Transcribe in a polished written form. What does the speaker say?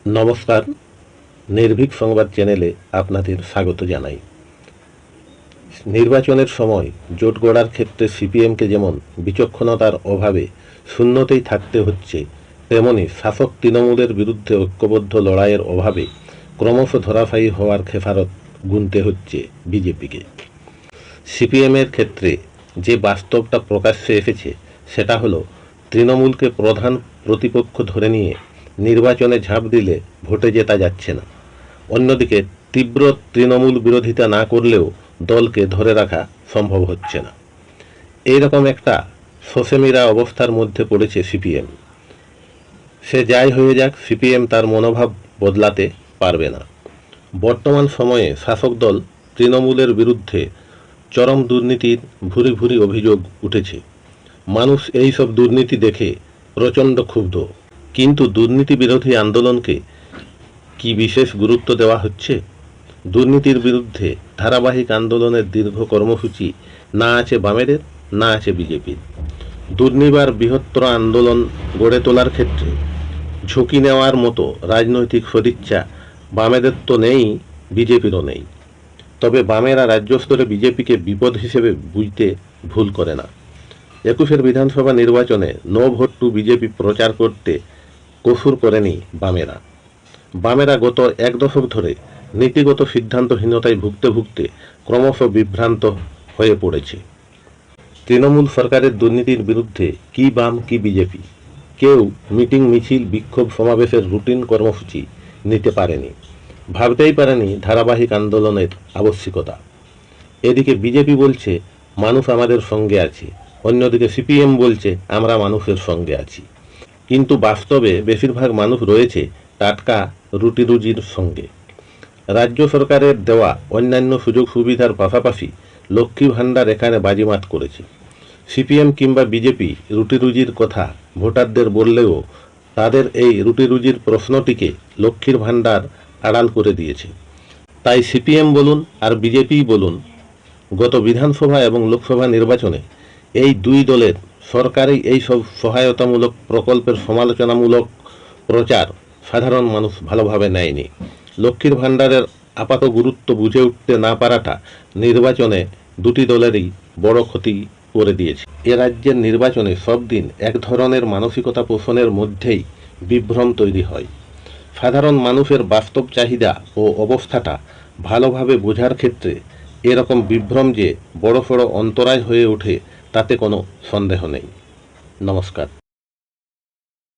নমস্কার, নির্ভীক সংবাদ চ্যানেলে আপনাদের স্বাগত জানাই। নির্বাচনের সময় জোট গড়ার ক্ষেত্রে সিপিএমকে যেমন বিচক্ষণতার অভাবে শূন্যতেই থাকতে হচ্ছে, তেমনি শাসক তৃণমূলের বিরুদ্ধে ঐক্যবদ্ধ লড়াইয়ের অভাবে ক্রমশ ধরাশায়ী হওয়ার খেসারত গুনতে হচ্ছে বিজেপিকে। সিপিএমের ক্ষেত্রে যে বাস্তবটা প্রকাশ্যে এসেছে সেটা হলো, তৃণমূলকে প্রধান প্রতিপক্ষ ধরে নিয়ে নির্বাচনে ঝাঁপ দিলে ভোটে জেতা যাচ্ছে না। অন্যদিকে তীব্র তৃণমূল বিরোধিতা না করলেও দলকে ধরে রাখা সম্ভব হচ্ছে না। এইরকম একটা শোষেমিরা অবস্থার মধ্যে পড়েছে সিপিএম। সে যাই হয়ে যাক, সিপিএম তার মনোভাব বদলাতে পারবে না। বর্তমান সময়ে শাসক দল তৃণমূলের বিরুদ্ধে চরম দুর্নীতির ভুরি ভুরি অভিযোগ উঠেছে। মানুষ এই সব দুর্নীতি দেখে প্রচণ্ড ক্ষুব্ধ, কিন্তু দুর্নীতি বিরোধী আন্দোলনকে কি বিশেষ গুরুত্ব দেওয়া হচ্ছে? দুর্নীতির বিরুদ্ধে ধারাবাহিক আন্দোলনের দীর্ঘ কর্মসূচি না আছে বামেদের, না আছে বিজেপির। দুর্নিবার বৃহত্তর আন্দোলন গড়ে তোলার ক্ষেত্রে ঝুঁকি নেওয়ার মতো রাজনৈতিক সদিচ্ছা বামেদের তো নেই, বিজেপিরও নেই। তবে বামেরা রাজ্য স্তরে বিজেপিকে বিপদ হিসেবে বুঝতে ভুল করে না। 21-এর বিধানসভা নির্বাচনে নো ভোট টু বিজেপি প্রচার করতে কসুর করেনি বামেরা। বামেরা গত এক দশক ধরে নীতিগত সিদ্ধান্তহীনতায় ভুগতে ভুগতে ক্রমশ বিভ্রান্ত হয়ে পড়েছে। তৃণমূল সরকারের দুর্নীতির বিরুদ্ধে কি বাম কি বিজেপি, কেউ মিটিং মিছিল বিক্ষোভ সমাবেশের রুটিন কর্মসূচি নিতে পারেনি, ভাবতেই পারেনি ধারাবাহিক আন্দোলনের আবশ্যিকতা। এদিকে বিজেপি বলছে মানুষ আমাদের সঙ্গে আছে, অন্যদিকে সিপিএম বলছে আমরা মানুষের সঙ্গে আছি। কিন্তু বাস্তবে বেশিরভাগ মানুষ রয়েছে টাটকা রুটি রুজির সঙ্গে। রাজ্য সরকারের দেওয়া অন্যান্য সুযোগ সুবিধার পাশাপাশি লক্ষ্মী ভাণ্ডার এখানে বাজিমাত করেছে। সিপিএম কিংবা বিজেপি রুটি রুজির কথা ভোটারদের বললেও তাদের এই রুটি রুজির প্রশ্নটিকে লক্ষ্মীর ভাণ্ডার আড়াল করে দিয়েছে। তাই সিপিএম বলুন আর বিজেপি বলুন, গত বিধানসভা এবং লোকসভা নির্বাচনে এই দুই দলের সরকারি এই সব সহায়তামূলক প্রকল্পের সমালোচনামূলক প্রচার সাধারণ মানুষ ভালোভাবে নেয়নি। লক্ষ্মীর ভাণ্ডারের আপাত গুরুত্ব বুঝে উঠতে না পারাটা নির্বাচনে দুটি দলেরই বড় ক্ষতি করে দিয়েছে। এ রাজ্যের নির্বাচনে সব দিন এক ধরনের মানসিকতা পোষণের মধ্যেই বিভ্রম তৈরি হয়। সাধারণ মানুষের বাস্তব চাহিদা ও অবস্থাটা ভালোভাবে বোঝার ক্ষেত্রে এরকম বিভ্রম যে বড়সড় অন্তরায় হয়ে ওঠে তাতে কোনো সন্দেহ নেই। নমস্কার।